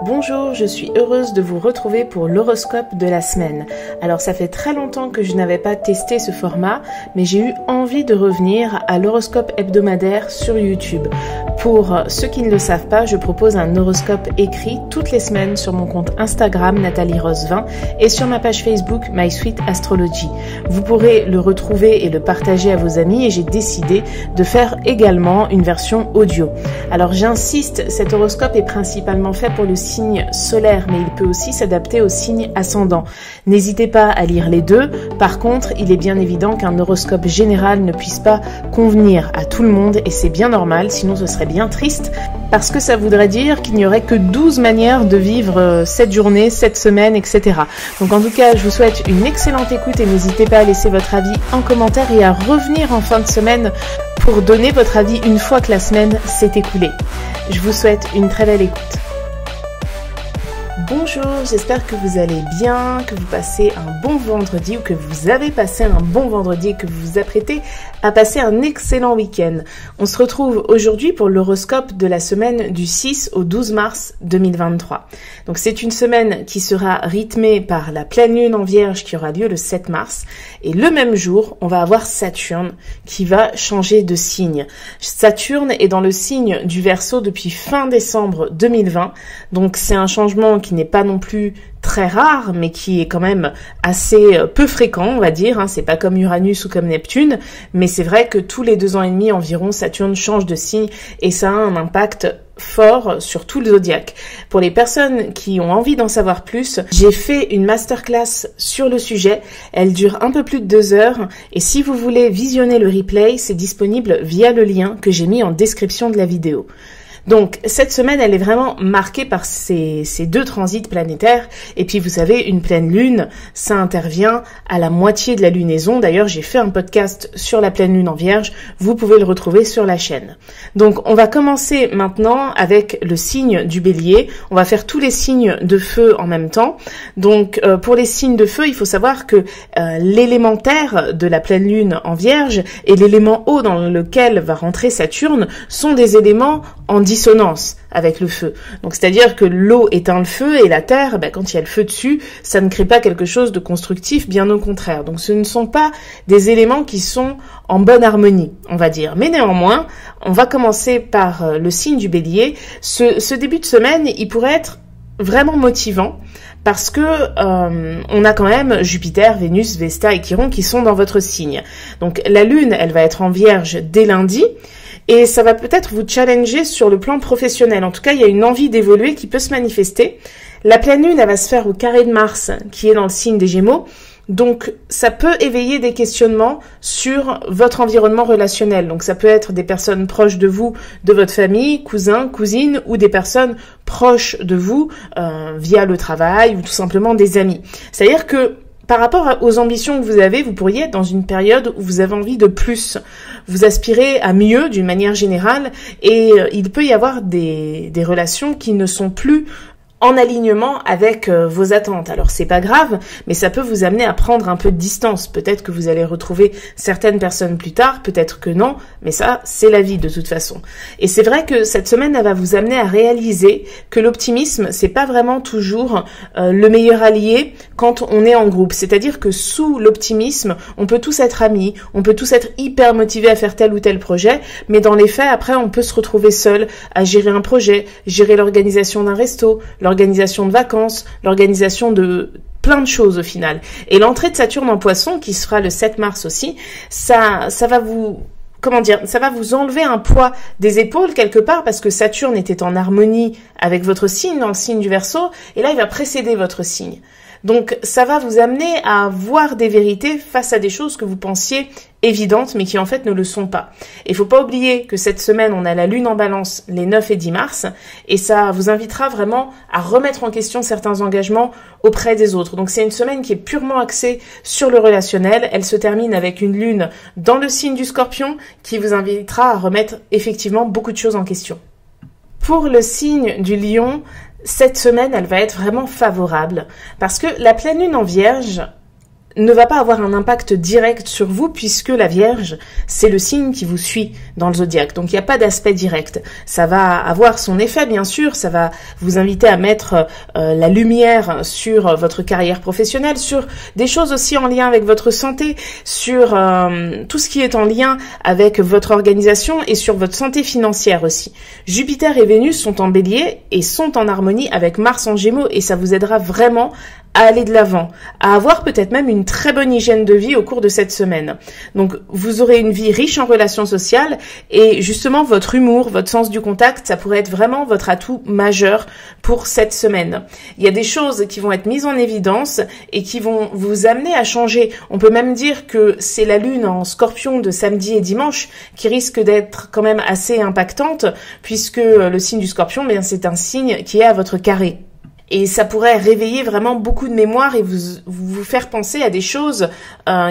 Bonjour, je suis heureuse de vous retrouver pour l'horoscope de la semaine. Alors ça fait très longtemps que je n'avais pas testé ce format, mais j'ai eu envie de revenir à l'horoscope hebdomadaire sur YouTube. Pour ceux qui ne le savent pas, je propose un horoscope écrit toutes les semaines sur mon compte Instagram Nathalie Rose 20 et sur ma page Facebook My Sweet Astrology. Vous pourrez le retrouver et le partager à vos amis et j'ai décidé de faire également une version audio. Alors j'insiste, cet horoscope est principalement fait pour le signe solaire, mais il peut aussi s'adapter au signe ascendant. N'hésitez pas à lire les deux. Par contre, il est bien évident qu'un horoscope général ne puisse pas convenir à tout le monde et c'est bien normal, sinon ce serait bien triste parce que ça voudrait dire qu'il n'y aurait que 12 manières de vivre cette journée, cette semaine, etc. Donc en tout cas, je vous souhaite une excellente écoute et n'hésitez pas à laisser votre avis en commentaire et à revenir en fin de semaine pour donner votre avis une fois que la semaine s'est écoulée. Je vous souhaite une très belle écoute. Bonjour, j'espère que vous allez bien, que vous passez un bon vendredi ou que vous avez passé un bon vendredi et que vous vous apprêtez à passer un excellent week-end. On se retrouve aujourd'hui pour l'horoscope de la semaine du 6 au 12 mars 2023. Donc c'est une semaine qui sera rythmée par la pleine lune en Vierge qui aura lieu le 7 mars et le même jour, on va avoir Saturne qui va changer de signe. Saturne est dans le signe du Verseau depuis fin décembre 2020, donc c'est un changement qui n'est pas non plus très rare, mais qui est quand même assez peu fréquent, on va dire. C'est pas comme Uranus ou comme Neptune, mais c'est vrai que tous les 2 ans et demi environ, Saturne change de signe et ça a un impact fort sur tout le zodiaque. Pour les personnes qui ont envie d'en savoir plus, j'ai fait une masterclass sur le sujet. Elle dure un peu plus de 2 heures et si vous voulez visionner le replay, c'est disponible via le lien que j'ai mis en description de la vidéo. Donc, cette semaine, elle est vraiment marquée par ces 2 transits planétaires. Et puis, vous savez, une pleine lune, ça intervient à la moitié de la lunaison. D'ailleurs, j'ai fait un podcast sur la pleine lune en Vierge. Vous pouvez le retrouver sur la chaîne. Donc, on va commencer maintenant avec le signe du Bélier. On va faire tous les signes de feu en même temps. Donc, pour les signes de feu, il faut savoir que l'élémentaire de la pleine lune en Vierge et l'élément eau dans lequel va rentrer Saturne sont des éléments en dissonance avec le feu. Donc c'est-à-dire que l'eau éteint le feu et la terre, quand il y a le feu dessus, ça ne crée pas quelque chose de constructif, bien au contraire. Donc ce ne sont pas des éléments qui sont en bonne harmonie, on va dire. Mais néanmoins, on va commencer par le signe du Bélier. Ce début de semaine, il pourrait être vraiment motivant parce que on a quand même Jupiter, Vénus, Vesta et Chiron qui sont dans votre signe. Donc la Lune, elle va être en Vierge dès lundi. Et ça va peut-être vous challenger sur le plan professionnel. En tout cas, il y a une envie d'évoluer qui peut se manifester. La pleine lune, elle va se faire au carré de Mars, qui est dans le signe des Gémeaux. Donc, ça peut éveiller des questionnements sur votre environnement relationnel. Donc, ça peut être des personnes proches de vous, de votre famille, cousins, cousines, ou des personnes proches de vous via le travail ou tout simplement des amis. C'est-à-dire que par rapport aux ambitions que vous avez, vous pourriez être dans une période où vous avez envie de plus. Vous aspirez à mieux d'une manière générale et il peut y avoir des relations qui ne sont plus en alignement avec vos attentes. Alors c'est pas grave, mais ça peut vous amener à prendre un peu de distance. Peut-être que vous allez retrouver certaines personnes plus tard, peut-être que non, mais ça, c'est la vie de toute façon. Et c'est vrai que cette semaine, elle va vous amener à réaliser que l'optimisme, c'est pas vraiment toujours le meilleur allié quand on est en groupe. C'est-à-dire que sous l'optimisme, on peut tous être amis, on peut tous être hyper motivés à faire tel ou tel projet, mais dans les faits, après, on peut se retrouver seul à gérer un projet, gérer l'organisation d'un resto, l'organisation de vacances, l'organisation de plein de choses au final. Et l'entrée de Saturne en Poisson, qui se fera le 7 mars aussi, ça va vous... ça va vous enlever un poids des épaules quelque part parce que Saturne était en harmonie avec votre signe, dans le signe du Verseau, et là il va précéder votre signe. Donc ça va vous amener à voir des vérités face à des choses que vous pensiez évidentes mais qui en fait ne le sont pas. Et il faut pas oublier que cette semaine on a la lune en balance les 9 et 10 mars et ça vous invitera vraiment à remettre en question certains engagements auprès des autres. Donc c'est une semaine qui est purement axée sur le relationnel. Elle se termine avec une lune dans le signe du Scorpion qui vous invitera à remettre effectivement beaucoup de choses en question. Pour le signe du Lion, cette semaine, elle va être vraiment favorable parce que la pleine lune en Vierge, ne va pas avoir un impact direct sur vous puisque la Vierge, c'est le signe qui vous suit dans le zodiaque. Donc il n'y a pas d'aspect direct. Ça va avoir son effet bien sûr, ça va vous inviter à mettre la lumière sur votre carrière professionnelle, sur des choses aussi en lien avec votre santé, sur tout ce qui est en lien avec votre organisation et sur votre santé financière aussi. Jupiter et Vénus sont en Bélier et sont en harmonie avec Mars en Gémeaux et ça vous aidera vraiment à aller de l'avant, à avoir peut-être même une très bonne hygiène de vie au cours de cette semaine. Donc, vous aurez une vie riche en relations sociales et justement, votre humour, votre sens du contact, ça pourrait être vraiment votre atout majeur pour cette semaine. Il y a des choses qui vont être mises en évidence et qui vont vous amener à changer. On peut même dire que c'est la lune en Scorpion de samedi et dimanche qui risque d'être quand même assez impactante puisque le signe du Scorpion, bien, c'est un signe qui est à votre carré. Et ça pourrait réveiller vraiment beaucoup de mémoire et vous faire penser à des choses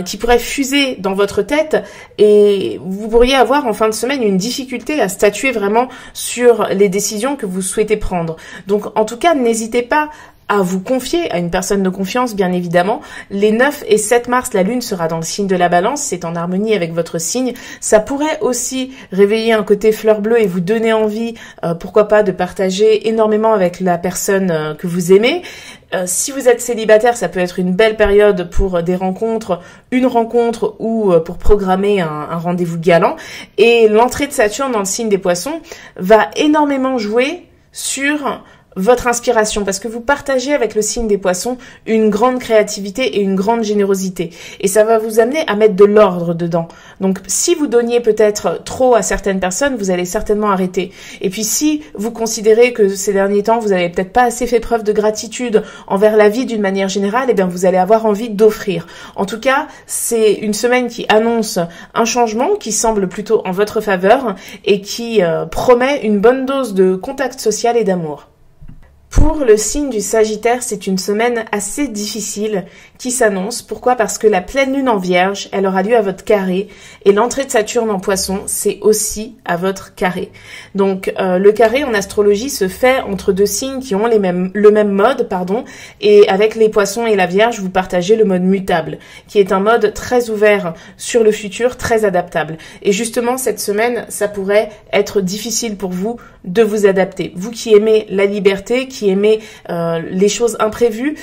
qui pourraient fuser dans votre tête et vous pourriez avoir en fin de semaine une difficulté à statuer vraiment sur les décisions que vous souhaitez prendre. Donc en tout cas, n'hésitez pas à vous confier à une personne de confiance, bien évidemment. Les 9 et 7 mars, la lune sera dans le signe de la balance, c'est en harmonie avec votre signe. Ça pourrait aussi réveiller un côté fleur bleue et vous donner envie, pourquoi pas, de partager énormément avec la personne que vous aimez. Si vous êtes célibataire, ça peut être une belle période pour des rencontres, une rencontre ou pour programmer un rendez-vous galant. Et l'entrée de Saturne dans le signe des Poissons va énormément jouer sur votre inspiration, parce que vous partagez avec le signe des Poissons une grande créativité et une grande générosité. Et ça va vous amener à mettre de l'ordre dedans. Donc, si vous donniez peut-être trop à certaines personnes, vous allez certainement arrêter. Et puis, si vous considérez que ces derniers temps, vous n'avez peut-être pas assez fait preuve de gratitude envers la vie d'une manière générale, eh bien, vous allez avoir envie d'offrir. En tout cas, c'est une semaine qui annonce un changement qui semble plutôt en votre faveur et qui promet une bonne dose de contact social et d'amour. Pour le signe du Sagittaire, c'est une semaine assez difficile qui s'annonce. Pourquoi ? Parce que la pleine lune en Vierge, elle aura lieu à votre carré et l'entrée de Saturne en Poisson, c'est aussi à votre carré. Donc le carré en astrologie se fait entre deux signes qui ont le même mode, et avec les Poissons et la Vierge, vous partagez le mode mutable, qui est un mode très ouvert sur le futur, très adaptable. Et justement, cette semaine, ça pourrait être difficile pour vous de vous adapter. Vous qui aimez la liberté, qui aimez les choses imprévues,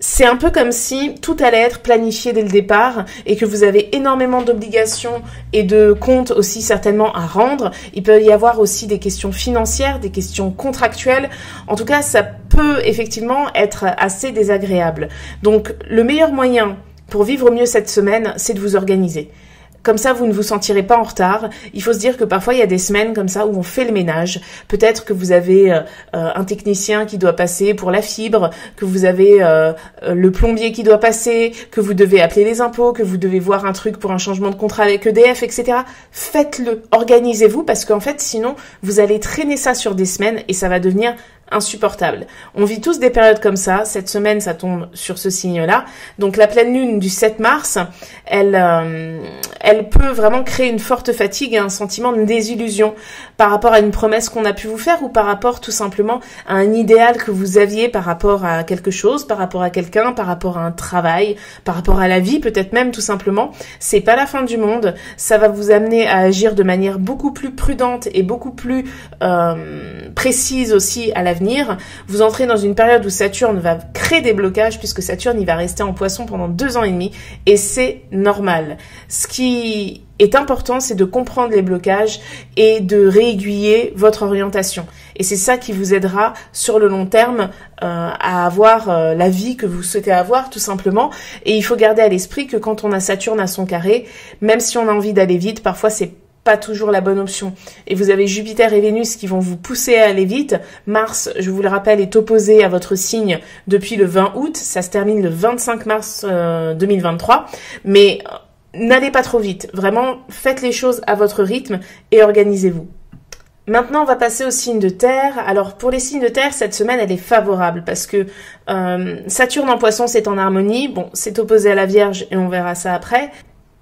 c'est un peu comme si tout allait être planifié dès le départ et que vous avez énormément d'obligations et de comptes aussi certainement à rendre. Il peut y avoir aussi des questions financières, des questions contractuelles. En tout cas, ça peut effectivement être assez désagréable. Donc, le meilleur moyen pour vivre mieux cette semaine, c'est de vous organiser. Comme ça, vous ne vous sentirez pas en retard. Il faut se dire que parfois, il y a des semaines comme ça où on fait le ménage. Peut-être que vous avez un technicien qui doit passer pour la fibre, que vous avez le plombier qui doit passer, que vous devez appeler les impôts, que vous devez voir un truc pour un changement de contrat avec EDF, etc. Faites-le, organisez-vous, parce qu'en fait, sinon, vous allez traîner ça sur des semaines et ça va devenir insupportable. On vit tous des périodes comme ça. Cette semaine, ça tombe sur ce signe-là. Donc, la pleine lune du 7 mars, elle peut vraiment créer une forte fatigue et un sentiment de désillusion par rapport à une promesse qu'on a pu vous faire ou par rapport tout simplement à un idéal que vous aviez par rapport à quelque chose, par rapport à quelqu'un, par rapport à un travail, par rapport à la vie, peut-être même tout simplement. C'est pas la fin du monde. Ça va vous amener à agir de manière beaucoup plus prudente et beaucoup plus précise aussi à l'avenir. Vous entrez dans une période où Saturne va créer des blocages puisque Saturne, il va rester en Poisson pendant 2 ans et demi et c'est normal. Ce qui est important, c'est de comprendre les blocages et de réaiguiller votre orientation. Et c'est ça qui vous aidera sur le long terme à avoir la vie que vous souhaitez avoir, tout simplement. Et il faut garder à l'esprit que quand on a Saturne à son carré, même si on a envie d'aller vite, parfois c'est pas toujours la bonne option. Et vous avez Jupiter et Vénus qui vont vous pousser à aller vite. Mars, je vous le rappelle, est opposé à votre signe depuis le 20 août. Ça se termine le 25 mars 2023. Mais n'allez pas trop vite. Vraiment, faites les choses à votre rythme et organisez-vous. Maintenant, on va passer au signe de terre. Alors, pour les signes de terre, cette semaine, elle est favorable parce que Saturne en Poisson, c'est en harmonie. Bon, c'est opposé à la Vierge et on verra ça après.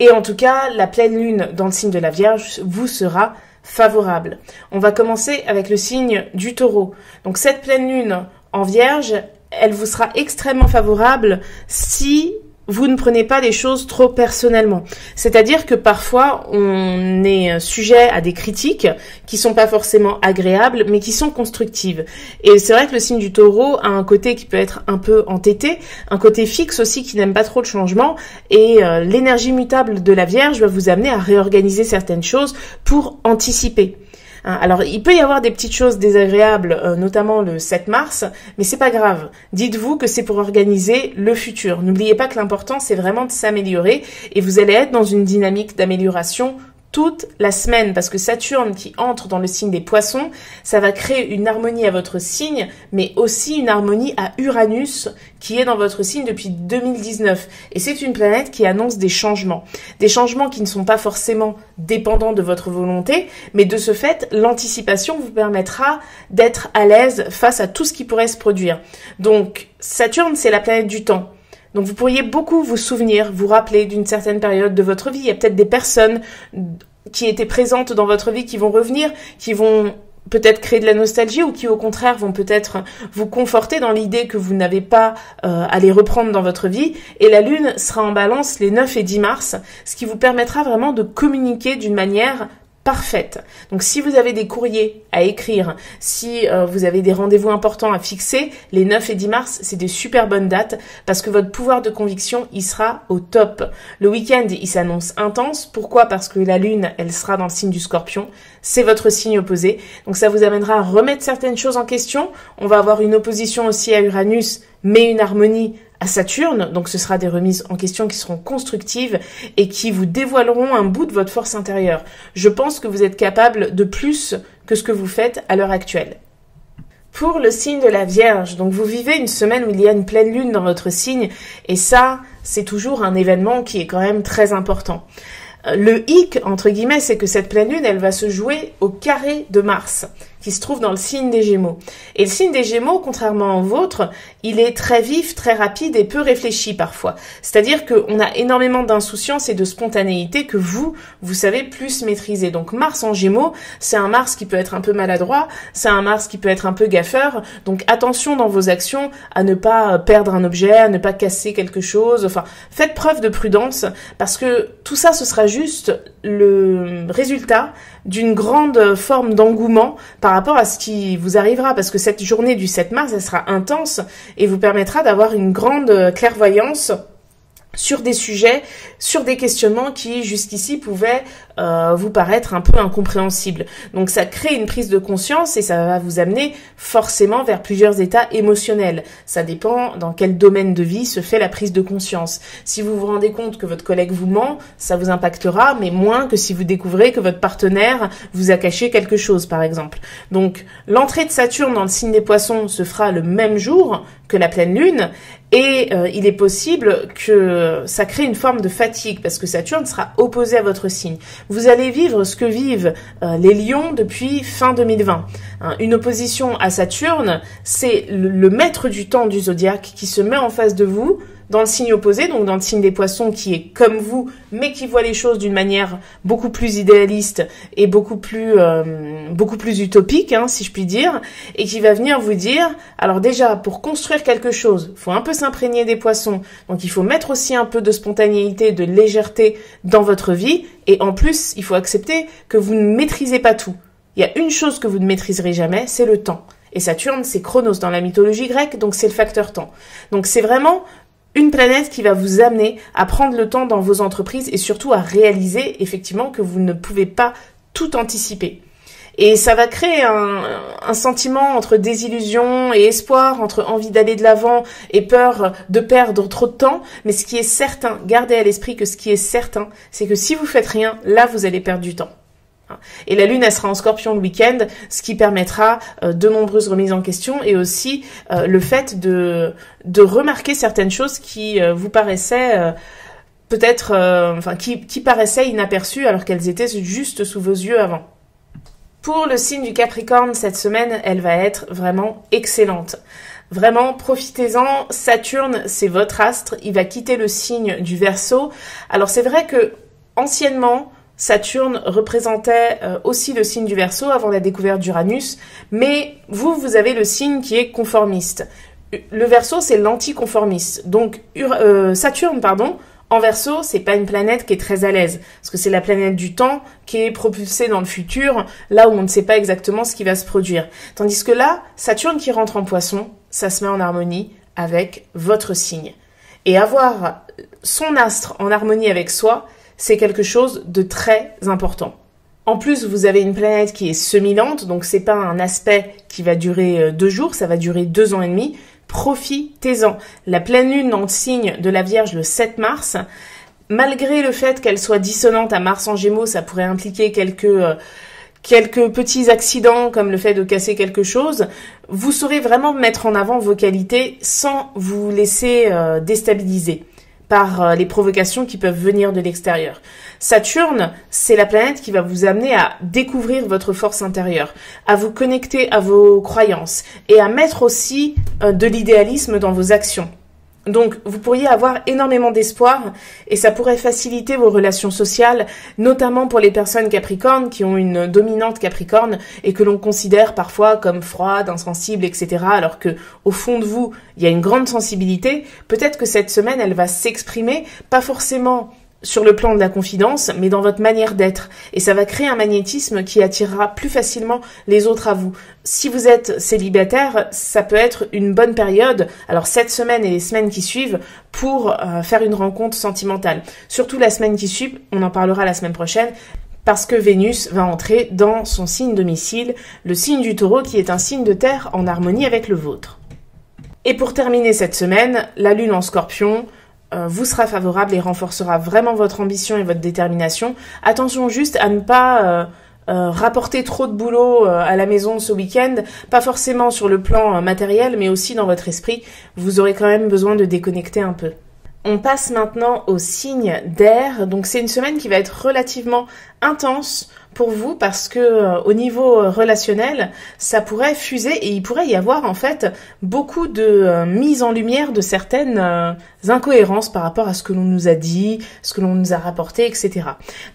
Et en tout cas, la pleine lune dans le signe de la Vierge vous sera favorable. On va commencer avec le signe du Taureau. Donc cette pleine lune en Vierge, elle vous sera extrêmement favorable si vous ne prenez pas les choses trop personnellement. C'est-à-dire que parfois, on est sujet à des critiques qui sont pas forcément agréables, mais qui sont constructives. Et c'est vrai que le signe du Taureau a un côté qui peut être un peu entêté, un côté fixe aussi qui n'aime pas trop le changement, et l'énergie mutable de la Vierge va vous amener à réorganiser certaines choses pour anticiper. Alors, il peut y avoir des petites choses désagréables, notamment le 7 mars, mais c'est pas grave. Dites-vous que c'est pour organiser le futur. N'oubliez pas que l'important, c'est vraiment de s'améliorer et vous allez être dans une dynamique d'amélioration toute la semaine, parce que Saturne qui entre dans le signe des Poissons, ça va créer une harmonie à votre signe, mais aussi une harmonie à Uranus qui est dans votre signe depuis 2019. Et c'est une planète qui annonce des changements qui ne sont pas forcément dépendants de votre volonté, mais de ce fait, l'anticipation vous permettra d'être à l'aise face à tout ce qui pourrait se produire. Donc, Saturne, c'est la planète du temps. Donc vous pourriez beaucoup vous souvenir, vous rappeler d'une certaine période de votre vie. Il y a peut-être des personnes qui étaient présentes dans votre vie qui vont revenir, qui vont peut-être créer de la nostalgie ou qui au contraire vont peut-être vous conforter dans l'idée que vous n'avez pas à les reprendre dans votre vie. Et la Lune sera en Balance les 9 et 10 mars, ce qui vous permettra vraiment de communiquer d'une manière parfaite. Donc si vous avez des courriers à écrire, si vous avez des rendez-vous importants à fixer, les 9 et 10 mars, c'est des super bonnes dates parce que votre pouvoir de conviction, il sera au top. Le week-end, il s'annonce intense. Pourquoi? Parce que la Lune, elle sera dans le signe du Scorpion. C'est votre signe opposé. Donc ça vous amènera à remettre certaines choses en question. On va avoir une opposition aussi à Uranus, mais une harmonie à Saturne, donc ce sera des remises en question qui seront constructives et qui vous dévoileront un bout de votre force intérieure. Je pense que vous êtes capable de plus que ce que vous faites à l'heure actuelle. Pour le signe de la Vierge, donc vous vivez une semaine où il y a une pleine lune dans votre signe et ça, c'est toujours un événement qui est quand même très important. Le hic, entre guillemets, c'est que cette pleine lune, elle va se jouer au carré de Mars, qui se trouve dans le signe des Gémeaux. Et le signe des Gémeaux, contrairement au vôtre, il est très vif, très rapide et peu réfléchi parfois. C'est-à-dire qu'on a énormément d'insouciance et de spontanéité que vous savez plus maîtriser. Donc Mars en Gémeaux, c'est un Mars qui peut être un peu maladroit, c'est un Mars qui peut être un peu gaffeur. Donc attention dans vos actions à ne pas perdre un objet, à ne pas casser quelque chose. Enfin, faites preuve de prudence parce que tout ça, ce sera juste le résultat d'une grande forme d'engouement par rapport à ce qui vous arrivera, parce que cette journée du 7 mars, elle sera intense et vous permettra d'avoir une grande clairvoyance sur des sujets, sur des questionnements qui jusqu'ici pouvaient vous paraître un peu incompréhensibles. Donc ça crée une prise de conscience et ça va vous amener forcément vers plusieurs états émotionnels. Ça dépend dans quel domaine de vie se fait la prise de conscience. Si vous vous rendez compte que votre collègue vous ment, ça vous impactera, mais moins que si vous découvrez que votre partenaire vous a caché quelque chose, par exemple. Donc l'entrée de Saturne dans le signe des Poissons se fera le même jour que la pleine lune, et il est possible que ça crée une forme de fatigue parce que Saturne sera opposé à votre signe. Vous allez vivre ce que vivent les lions depuis fin 2020. Une opposition à Saturne, c'est le maître du temps du zodiaque qui se met en face de vous dans le signe opposé, donc dans le signe des Poissons qui est comme vous, mais qui voit les choses d'une manière beaucoup plus idéaliste et beaucoup plus utopique, si je puis dire, et qui va venir vous dire, alors déjà, pour construire quelque chose, il faut un peu s'imprégner des Poissons, donc il faut mettre aussi un peu de spontanéité, de légèreté dans votre vie, et en plus, il faut accepter que vous ne maîtrisez pas tout. Il y a une chose que vous ne maîtriserez jamais, c'est le temps. Et Saturne, c'est Chronos dans la mythologie grecque, donc c'est le facteur temps. Donc c'est vraiment une planète qui va vous amener à prendre le temps dans vos entreprises et surtout à réaliser effectivement que vous ne pouvez pas tout anticiper. Et ça va créer un sentiment entre désillusion et espoir, entre envie d'aller de l'avant et peur de perdre trop de temps. Mais ce qui est certain, gardez à l'esprit que ce qui est certain, c'est que si vous faites rien, là vous allez perdre du temps. Et la Lune, elle sera en Scorpion le week-end, ce qui permettra de nombreuses remises en question et aussi le fait de remarquer certaines choses qui vous paraissaient qui paraissaient inaperçues alors qu'elles étaient juste sous vos yeux avant. Pour le signe du Capricorne, cette semaine, elle va être vraiment excellente. Vraiment, profitez-en. Saturne, c'est votre astre. Il va quitter le signe du Verseau. Alors, c'est vrai que, anciennement, Saturne représentait aussi le signe du Verseau avant la découverte d'Uranus, mais vous avez le signe qui est conformiste. Le Verseau, c'est l'anticonformiste. Donc Saturne, en Verseau, c'est pas une planète qui est très à l'aise, parce que c'est la planète du temps qui est propulsée dans le futur, là où on ne sait pas exactement ce qui va se produire. Tandis que là, Saturne qui rentre en Poisson, ça se met en harmonie avec votre signe. Et avoir son astre en harmonie avec soi, c'est quelque chose de très important. En plus, vous avez une planète qui est semi-lente, donc c'est pas un aspect qui va durer 2 jours, ça va durer 2 ans et demi. Profitez-en. La pleine lune dans le signe de la Vierge le 7 mars, malgré le fait qu'elle soit dissonante à Mars en Gémeaux, ça pourrait impliquer quelques petits accidents comme le fait de casser quelque chose, vous saurez vraiment mettre en avant vos qualités sans vous laisser déstabiliser par les provocations qui peuvent venir de l'extérieur. Saturne, c'est la planète qui va vous amener à découvrir votre force intérieure, à vous connecter à vos croyances et à mettre aussi de l'idéalisme dans vos actions. Donc, vous pourriez avoir énormément d'espoir et ça pourrait faciliter vos relations sociales, notamment pour les personnes capricornes qui ont une dominante capricorne et que l'on considère parfois comme froide, insensible, etc. Alors que, au fond de vous, il y a une grande sensibilité. Peut-être que cette semaine, elle va s'exprimer, pas forcément sur le plan de la confidence, mais dans votre manière d'être. Et ça va créer un magnétisme qui attirera plus facilement les autres à vous. Si vous êtes célibataire, ça peut être une bonne période, alors cette semaine et les semaines qui suivent, pour faire une rencontre sentimentale. Surtout la semaine qui suit, on en parlera la semaine prochaine, parce que Vénus va entrer dans son signe domicile, le signe du Taureau qui est un signe de terre en harmonie avec le vôtre. Et pour terminer cette semaine, la Lune en Scorpion vous sera favorable et renforcera vraiment votre ambition et votre détermination. Attention juste à ne pas rapporter trop de boulot à la maison ce week-end, pas forcément sur le plan matériel, mais aussi dans votre esprit. Vous aurez quand même besoin de déconnecter un peu. On passe maintenant au signe d'air. Donc c'est une semaine qui va être relativement intense pour vous parce que au niveau relationnel, ça pourrait fuser et il pourrait y avoir en fait beaucoup de mise en lumière de certaines incohérences par rapport à ce que l'on nous a dit, ce que l'on nous a rapporté, etc.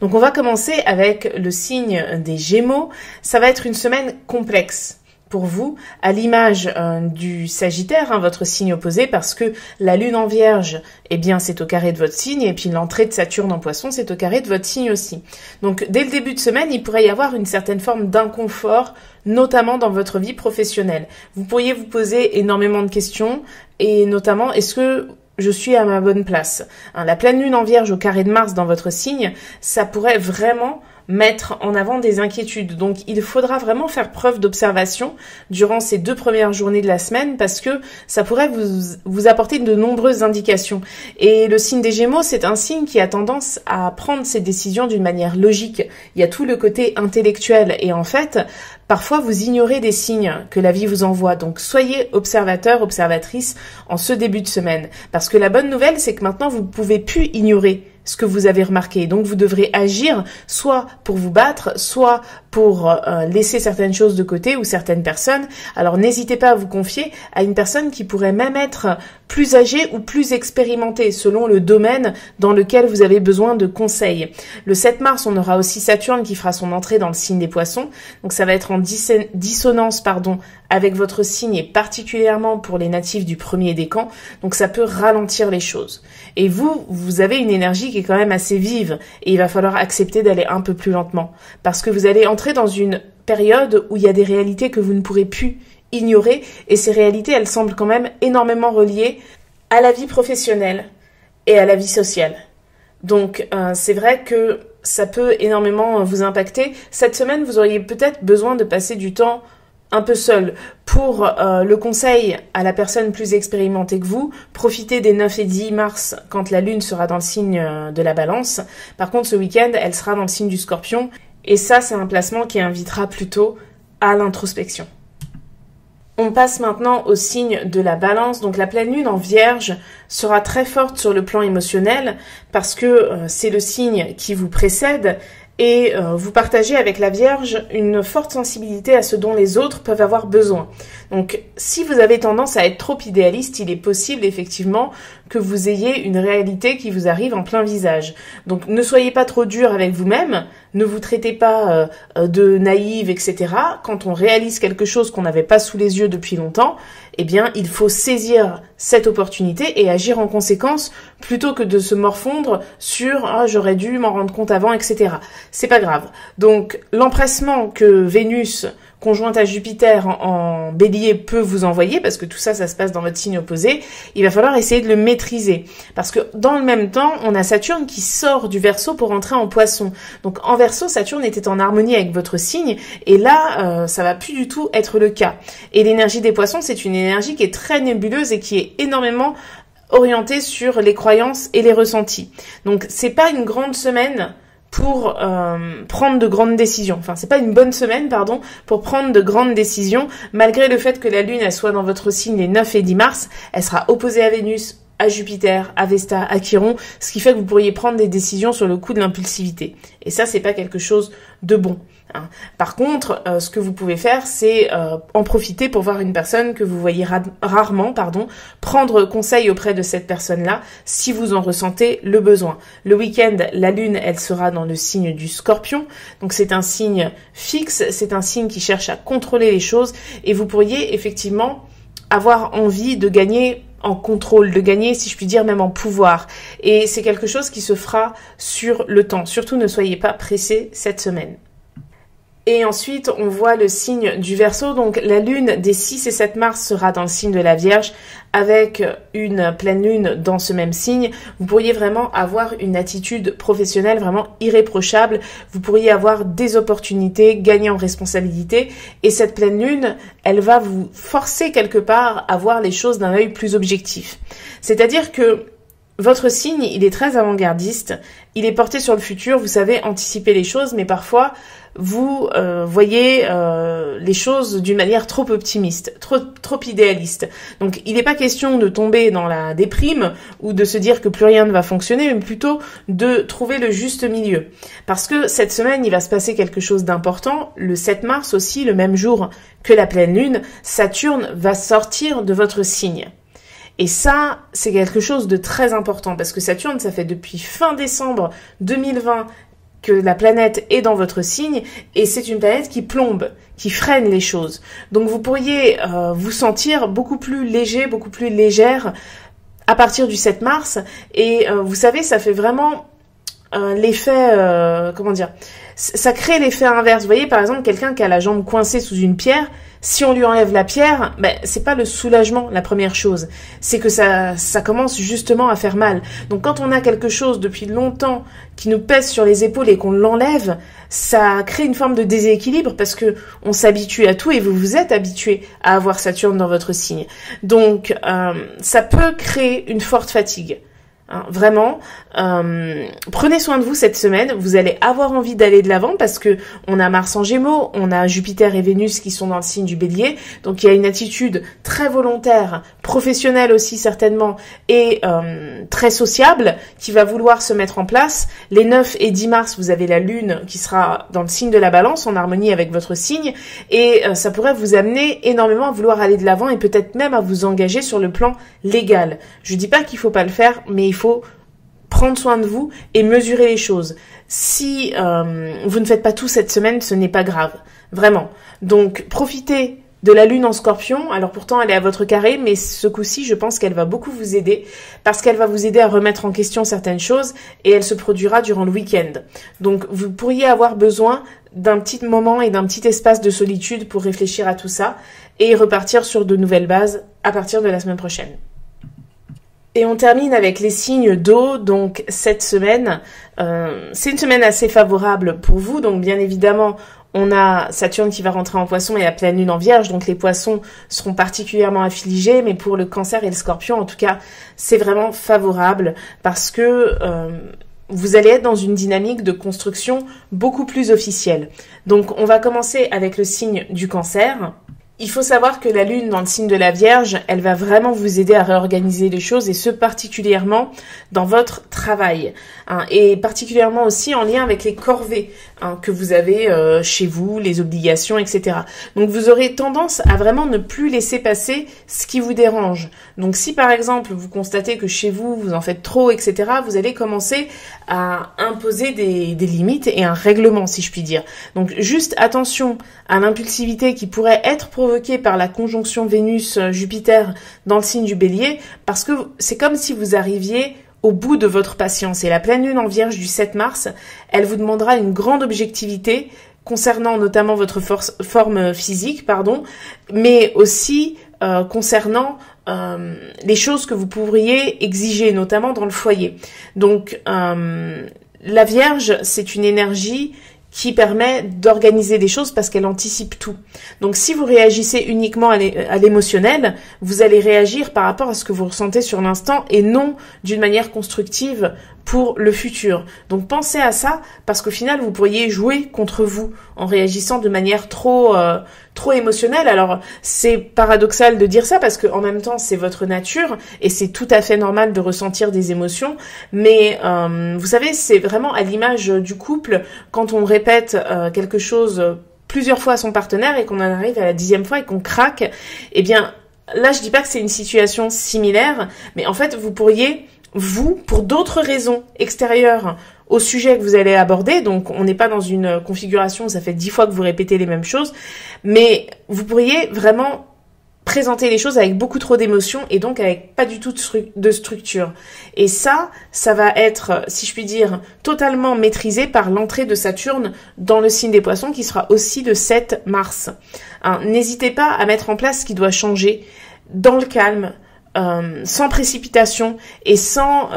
Donc on va commencer avec le signe des Gémeaux. Ça va être une semaine complexe pour vous, à l'image du Sagittaire, votre signe opposé, parce que la Lune en Vierge, eh bien, c'est au carré de votre signe, et puis l'entrée de Saturne en Poisson, c'est au carré de votre signe aussi. Donc, dès le début de semaine, il pourrait y avoir une certaine forme d'inconfort, notamment dans votre vie professionnelle. Vous pourriez vous poser énormément de questions, et notamment, est-ce que je suis à ma bonne place? La pleine Lune en Vierge au carré de Mars dans votre signe, ça pourrait vraiment mettre en avant des inquiétudes. Donc, il faudra vraiment faire preuve d'observation durant ces 2 premières journées de la semaine parce que ça pourrait vous apporter de nombreuses indications. Et le signe des Gémeaux, c'est un signe qui a tendance à prendre ses décisions d'une manière logique. Il y a tout le côté intellectuel et en fait, parfois vous ignorez des signes que la vie vous envoie. Donc, soyez observateur, observatrice en ce début de semaine. Parce que la bonne nouvelle, c'est que maintenant, vous ne pouvez plus ignorer ce que vous avez remarqué. Donc, vous devrez agir soit pour vous battre, soit pour laisser certaines choses de côté ou certaines personnes. Alors, n'hésitez pas à vous confier à une personne qui pourrait même être plus âgée ou plus expérimentée selon le domaine dans lequel vous avez besoin de conseils. Le 7 mars, on aura aussi Saturne qui fera son entrée dans le signe des Poissons. Donc, ça va être en dissonance, avec votre signe et particulièrement pour les natifs du premier décan. Donc, ça peut ralentir les choses. Et vous avez une énergie qui est quand même assez vive et il va falloir accepter d'aller un peu plus lentement parce que vous allez entrer dans une période où il y a des réalités que vous ne pourrez plus ignorer et ces réalités, elles semblent quand même énormément reliées à la vie professionnelle et à la vie sociale. Donc, c'est vrai que ça peut énormément vous impacter. Cette semaine, vous auriez peut-être besoin de passer du temps un peu seul. Pour le conseil à la personne plus expérimentée que vous, profitez des 9 et 10 mars quand la Lune sera dans le signe de la Balance. Par contre, ce week-end, elle sera dans le signe du Scorpion. Et ça, c'est un placement qui invitera plutôt à l'introspection. On passe maintenant au signe de la Balance. Donc la pleine Lune en Vierge sera très forte sur le plan émotionnel parce que c'est le signe qui vous précède. Et vous partagez avec la Vierge une forte sensibilité à ce dont les autres peuvent avoir besoin. Donc, si vous avez tendance à être trop idéaliste, il est possible effectivement que vous ayez une réalité qui vous arrive en plein visage. Donc, ne soyez pas trop dur avec vous-même, ne vous traitez pas de naïve, etc. Quand on réalise quelque chose qu'on n'avait pas sous les yeux depuis longtemps, eh bien, il faut saisir cette opportunité et agir en conséquence plutôt que de se morfondre sur « Ah, j'aurais dû m'en rendre compte avant, etc. » C'est pas grave. Donc, l'empressement que Vénus conjointe à Jupiter en Bélier peut vous envoyer, parce que tout ça, ça se passe dans votre signe opposé, il va falloir essayer de le maîtriser. Parce que dans le même temps, on a Saturne qui sort du Verseau pour entrer en Poisson. Donc en Verseau, Saturne était en harmonie avec votre signe, et là, ça va plus du tout être le cas. Et l'énergie des Poissons, c'est une énergie qui est très nébuleuse et qui est énormément orientée sur les croyances et les ressentis. Donc c'est pas une grande semaine pour prendre de grandes décisions. Enfin, c'est pas une bonne semaine, pardon, pour prendre de grandes décisions, malgré le fait que la Lune, elle soit dans votre signe les 9 et 10 mars, elle sera opposée à Vénus, à Jupiter, à Vesta, à Chiron, ce qui fait que vous pourriez prendre des décisions sur le coup de l'impulsivité. Et ça, c'est pas quelque chose de bon. Hein. Par contre, ce que vous pouvez faire, c'est en profiter pour voir une personne que vous voyez rarement, prendre conseil auprès de cette personne-là si vous en ressentez le besoin. Le week-end, la Lune, elle sera dans le signe du Scorpion, donc c'est un signe fixe, c'est un signe qui cherche à contrôler les choses et vous pourriez effectivement avoir envie de gagner en contrôle, de gagner, si je puis dire, même en pouvoir. Et c'est quelque chose qui se fera sur le temps. Surtout, ne soyez pas pressés cette semaine. Et ensuite, on voit le signe du Verseau. Donc, la Lune des 6 et 7 mars sera dans le signe de la Vierge avec une pleine Lune dans ce même signe. Vous pourriez vraiment avoir une attitude professionnelle vraiment irréprochable. Vous pourriez avoir des opportunités, gagner en responsabilité. Et cette pleine Lune, elle va vous forcer quelque part à voir les choses d'un œil plus objectif. C'est-à-dire que votre signe, il est très avant-gardiste, il est porté sur le futur, vous savez anticiper les choses, mais parfois vous voyez les choses d'une manière trop optimiste, trop idéaliste. Donc il n'est pas question de tomber dans la déprime ou de se dire que plus rien ne va fonctionner, mais plutôt de trouver le juste milieu. Parce que cette semaine, il va se passer quelque chose d'important. Le 7 mars aussi, le même jour que la pleine lune, Saturne va sortir de votre signe. Et ça, c'est quelque chose de très important parce que Saturne, ça fait depuis fin décembre 2020 que la planète est dans votre signe et c'est une planète qui plombe, qui freine les choses. Donc vous pourriez vous sentir beaucoup plus léger, beaucoup plus légère à partir du 7 mars et vous savez, ça fait vraiment l'effet, comment dire, ça crée l'effet inverse. Vous voyez par exemple quelqu'un qui a la jambe coincée sous une pierre, si on lui enlève la pierre, ben c'est pas le soulagement la première chose, c'est que ça commence justement à faire mal. Donc quand on a quelque chose depuis longtemps qui nous pèse sur les épaules et qu'on l'enlève, ça crée une forme de déséquilibre parce que on s'habitue à tout et vous vous êtes habitué à avoir Saturne dans votre signe. Donc ça peut créer une forte fatigue. Hein, vraiment, prenez soin de vous cette semaine, vous allez avoir envie d'aller de l'avant parce que on a Mars en Gémeaux, on a Jupiter et Vénus qui sont dans le signe du Bélier, donc il y a une attitude très volontaire, professionnelle aussi certainement et très sociable qui va vouloir se mettre en place. Les 9 et 10 mars, vous avez la Lune qui sera dans le signe de la Balance en harmonie avec votre signe et ça pourrait vous amener énormément à vouloir aller de l'avant et peut-être même à vous engager sur le plan légal. Je dis pas qu'il faut pas le faire, mais il faut prendre soin de vous et mesurer les choses. Si vous ne faites pas tout cette semaine, ce n'est pas grave. Vraiment. Donc, profitez de la Lune en Scorpion. Alors pourtant, elle est à votre carré, mais ce coup-ci, je pense qu'elle va beaucoup vous aider parce qu'elle va vous aider à remettre en question certaines choses et elle se produira durant le week-end. Donc, vous pourriez avoir besoin d'un petit moment et d'un petit espace de solitude pour réfléchir à tout ça et repartir sur de nouvelles bases à partir de la semaine prochaine. Et on termine avec les signes d'eau, donc cette semaine, c'est une semaine assez favorable pour vous, donc bien évidemment, on a Saturne qui va rentrer en Poisson et la pleine lune en Vierge, donc les Poissons seront particulièrement affligés, mais pour le Cancer et le Scorpion, en tout cas, c'est vraiment favorable parce que vous allez être dans une dynamique de construction beaucoup plus officielle. Donc on va commencer avec le signe du Cancer. Il faut savoir que la lune dans le signe de la Vierge, elle va vraiment vous aider à réorganiser les choses et ce particulièrement dans votre travail et particulièrement aussi en lien avec les corvées que vous avez chez vous, les obligations, etc. Donc vous aurez tendance à vraiment ne plus laisser passer ce qui vous dérange. Donc si par exemple vous constatez que chez vous, vous en faites trop, etc., vous allez commencer à imposer des limites et un règlement, si je puis dire. Donc juste attention à l'impulsivité qui pourrait être provoquée par la conjonction Vénus-Jupiter dans le signe du Bélier, parce que c'est comme si vous arriviez au bout de votre patience. Et la pleine lune en Vierge du 7 mars, elle vous demandera une grande objectivité concernant notamment votre forme physique, mais aussi concernant les choses que vous pourriez exiger, notamment dans le foyer. Donc, la Vierge, c'est une énergie qui permet d'organiser des choses parce qu'elle anticipe tout. Donc si vous réagissez uniquement à l'émotionnel, vous allez réagir par rapport à ce que vous ressentez sur l'instant et non d'une manière constructive pour le futur. Donc pensez à ça parce qu'au final vous pourriez jouer contre vous en réagissant de manière trop émotionnelle. Alors c'est paradoxal de dire ça parce que en même temps c'est votre nature et c'est tout à fait normal de ressentir des émotions, mais vous savez c'est vraiment à l'image du couple quand on répète quelque chose plusieurs fois à son partenaire et qu'on en arrive à la 10e fois et qu'on craque. Eh bien là je dis pas que c'est une situation similaire, mais en fait vous pourriez pour d'autres raisons extérieures au sujet que vous allez aborder, donc on n'est pas dans une configuration où ça fait 10 fois que vous répétez les mêmes choses, mais vous pourriez vraiment présenter les choses avec beaucoup trop d'émotions et donc avec pas du tout de structure. Et ça va être, si je puis dire, totalement maîtrisé par l'entrée de Saturne dans le signe des Poissons qui sera aussi le 7 mars. N'hésitez pas à mettre en place ce qui doit changer dans le calme, sans précipitation et sans,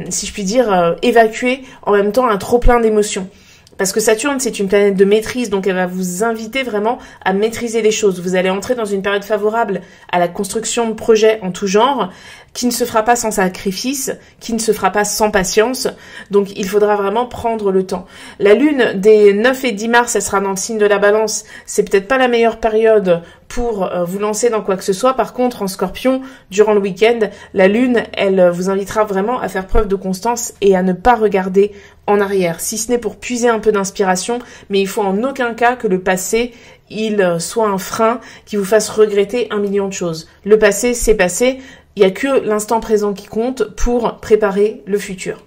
si je puis dire, évacuer en même temps un trop-plein d'émotions. Parce que Saturne, c'est une planète de maîtrise, donc elle va vous inviter vraiment à maîtriser les choses. Vous allez entrer dans une période favorable à la construction de projets en tout genre, qui ne se fera pas sans sacrifice, qui ne se fera pas sans patience. Donc il faudra vraiment prendre le temps. La lune des 9 et 10 mars, elle sera dans le signe de la Balance. C'est peut-être pas la meilleure période pour vous lancer dans quoi que ce soit. Par contre, en Scorpion, durant le week-end, la lune, elle vous invitera vraiment à faire preuve de constance et à ne pas regarder en arrière, si ce n'est pour puiser un peu d'inspiration, mais il faut en aucun cas que le passé, il soit un frein qui vous fasse regretter 1 million de choses. Le passé, c'est passé, il n'y a que l'instant présent qui compte pour préparer le futur.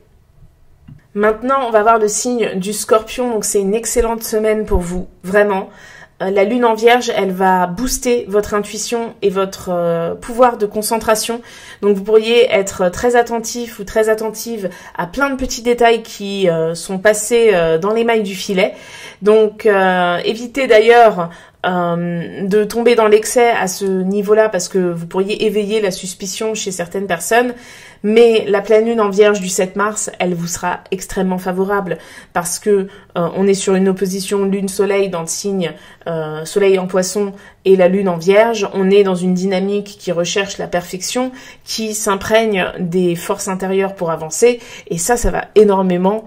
Maintenant, on va voir le signe du Scorpion, donc c'est une excellente semaine pour vous, vraiment. La lune en Vierge, elle va booster votre intuition et votre pouvoir de concentration. Donc vous pourriez être très attentif ou très attentive à plein de petits détails qui sont passés dans les mailles du filet. Donc évitez d'ailleurs de tomber dans l'excès à ce niveau-là parce que vous pourriez éveiller la suspicion chez certaines personnes. Mais la pleine lune en Vierge du 7 mars, elle vous sera extrêmement favorable parce que on est sur une opposition lune-soleil dans le signe soleil en Poisson et la lune en Vierge. On est dans une dynamique qui recherche la perfection, qui s'imprègne des forces intérieures pour avancer et ça va énormément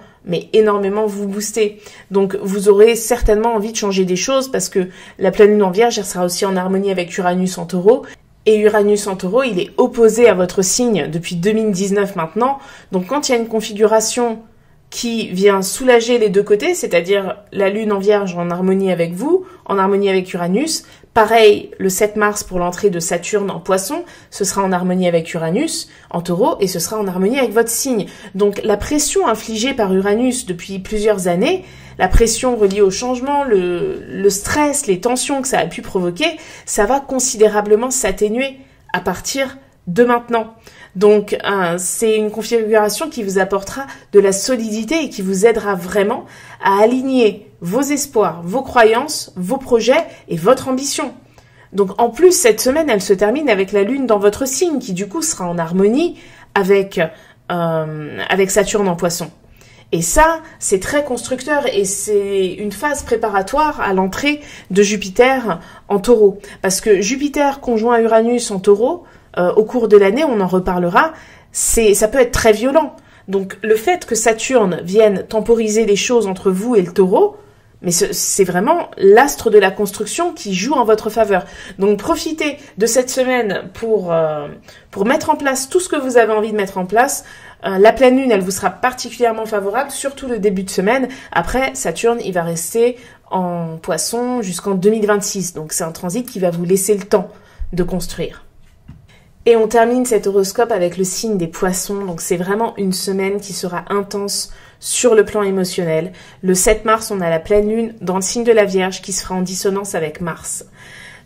vous booster. Donc vous aurez certainement envie de changer des choses parce que la pleine lune en Vierge, elle sera aussi en harmonie avec Uranus en Taureau. Et Uranus en Taureau, il est opposé à votre signe depuis 2019 maintenant. Donc quand il y a une configuration qui vient soulager les deux côtés, c'est-à-dire la lune en Vierge en harmonie avec vous, en harmonie avec Uranus, pareil le 7 mars pour l'entrée de Saturne en Poisson, ce sera en harmonie avec Uranus en Taureau et ce sera en harmonie avec votre signe. Donc la pression infligée par Uranus depuis plusieurs années, la pression reliée au changement, le stress, les tensions que ça a pu provoquer, ça va considérablement s'atténuer à partir de maintenant. Donc c'est une configuration qui vous apportera de la solidité et qui vous aidera vraiment à aligner vos espoirs, vos croyances, vos projets et votre ambition. Donc en plus, cette semaine, elle se termine avec la lune dans votre signe qui du coup sera en harmonie avec Saturne en Poisson. Et ça, c'est très constructeur et c'est une phase préparatoire à l'entrée de Jupiter en Taureau. Parce que Jupiter conjoint Uranus en Taureau, au cours de l'année, on en reparlera, ça peut être très violent. Donc le fait que Saturne vienne temporiser les choses entre vous et le Taureau, Mais c'est vraiment l'astre de la construction qui joue en votre faveur. Donc profitez de cette semaine pour mettre en place tout ce que vous avez envie de mettre en place. La pleine lune, elle vous sera particulièrement favorable, surtout le début de semaine. Après, Saturne, il va rester en Poisson jusqu'en 2026. Donc c'est un transit qui va vous laisser le temps de construire. Et on termine cet horoscope avec le signe des Poissons. Donc c'est vraiment une semaine qui sera intense sur le plan émotionnel. Le 7 mars, on a la pleine lune dans le signe de la Vierge qui sera en dissonance avec Mars.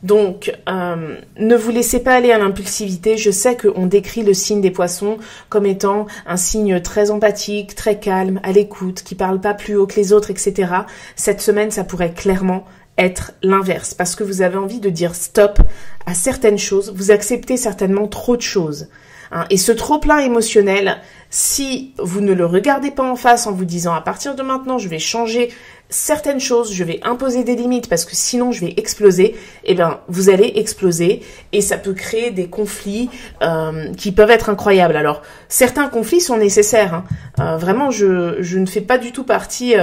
Donc, ne vous laissez pas aller à l'impulsivité. Je sais qu'on décrit le signe des Poissons comme étant un signe très empathique, très calme, à l'écoute, qui parle pas plus haut que les autres, etc. Cette semaine, ça pourrait clairement être l'inverse, parce que vous avez envie de dire stop à certaines choses. Vous acceptez certainement trop de choses. Et ce trop-plein émotionnel, si vous ne le regardez pas en face en vous disant à partir de maintenant, je vais changer certaines choses, je vais imposer des limites parce que sinon je vais exploser, eh bien vous allez exploser et ça peut créer des conflits qui peuvent être incroyables. Alors certains conflits sont nécessaires, vraiment je ne fais pas du tout partie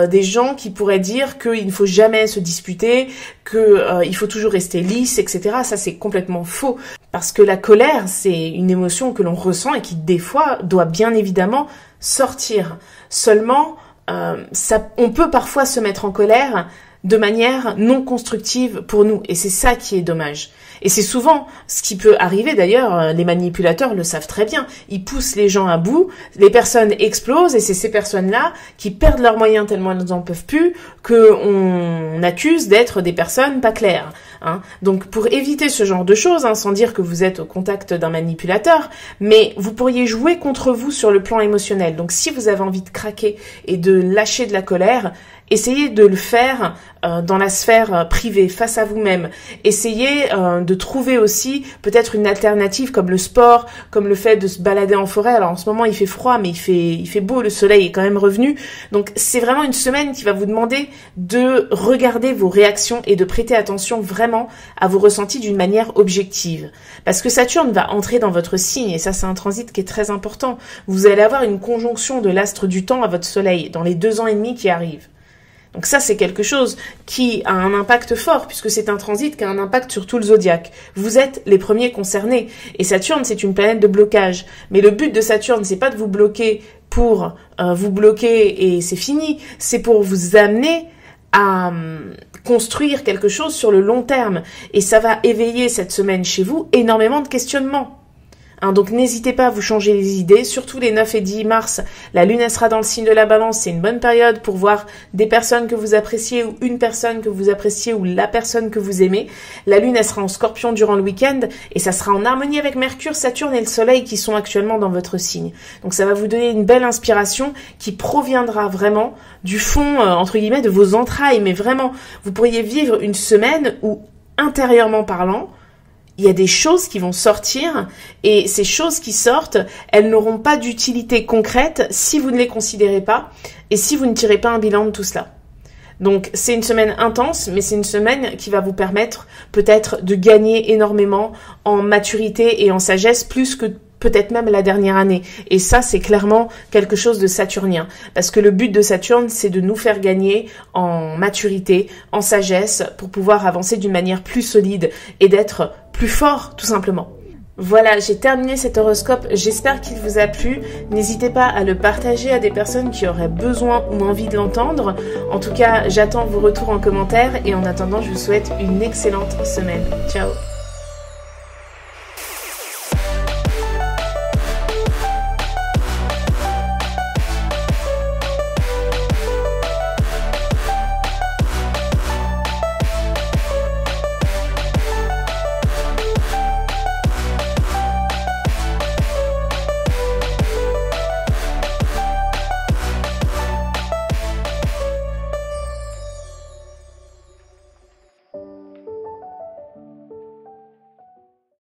des gens qui pourraient dire qu'il ne faut jamais se disputer, il faut toujours rester lisse, etc. Ça c'est complètement faux, parce que la colère c'est une émotion que l'on ressent et qui des fois doit bien évidemment sortir. Seulement on peut parfois se mettre en colère de manière non constructive pour nous, et c'est ça qui est dommage. Et c'est souvent ce qui peut arriver, d'ailleurs, les manipulateurs le savent très bien, ils poussent les gens à bout, les personnes explosent, et c'est ces personnes-là qui perdent leurs moyens tellement elles n'en peuvent plus, qu'on accuse d'être des personnes pas claires. Donc pour éviter ce genre de choses, sans dire que vous êtes au contact d'un manipulateur, mais vous pourriez jouer contre vous sur le plan émotionnel. Donc si vous avez envie de craquer et de lâcher de la colère, essayez de le faire dans la sphère privée, face à vous-même. Essayez de trouver aussi peut-être une alternative comme le sport, comme le fait de se balader en forêt. Alors en ce moment il fait froid, mais il fait beau, le soleil est quand même revenu. Donc c'est vraiment une semaine qui va vous demander de regarder vos réactions et de prêter attention vraiment à vos ressentis d'une manière objective. Parce que Saturne va entrer dans votre signe, et ça c'est un transit qui est très important. Vous allez avoir une conjonction de l'astre du temps à votre soleil dans les 2 ans et demi qui arrivent. Donc ça, c'est quelque chose qui a un impact fort, puisque c'est un transit qui a un impact sur tout le zodiaque. Vous êtes les premiers concernés. Et Saturne, c'est une planète de blocage. Mais le but de Saturne, c'est pas de vous bloquer pour vous bloquer et c'est fini. C'est pour vous amener à construire quelque chose sur le long terme. Et ça va éveiller cette semaine chez vous énormément de questionnements. Donc n'hésitez pas à vous changer les idées, surtout les 9 et 10 mars, la lune elle sera dans le signe de la balance, c'est une bonne période pour voir des personnes que vous appréciez ou une personne que vous appréciez ou la personne que vous aimez. La lune elle sera en Scorpion durant le week-end et ça sera en harmonie avec Mercure, Saturne et le Soleil qui sont actuellement dans votre signe. Donc ça va vous donner une belle inspiration qui proviendra vraiment du fond, entre guillemets, de vos entrailles, mais vraiment, vous pourriez vivre une semaine où, intérieurement parlant, il y a des choses qui vont sortir et ces choses qui sortent, elles n'auront pas d'utilité concrète si vous ne les considérez pas et si vous ne tirez pas un bilan de tout cela. Donc c'est une semaine intense, mais c'est une semaine qui va vous permettre peut-être de gagner énormément en maturité et en sagesse, plus que peut-être même la dernière année. Et ça, c'est clairement quelque chose de saturnien. Parce que le but de Saturne, c'est de nous faire gagner en maturité, en sagesse, pour pouvoir avancer d'une manière plus solide et d'être plus fort, tout simplement. Voilà, j'ai terminé cet horoscope. J'espère qu'il vous a plu. N'hésitez pas à le partager à des personnes qui auraient besoin ou envie de l'entendre. En tout cas, j'attends vos retours en commentaire et en attendant, je vous souhaite une excellente semaine. Ciao!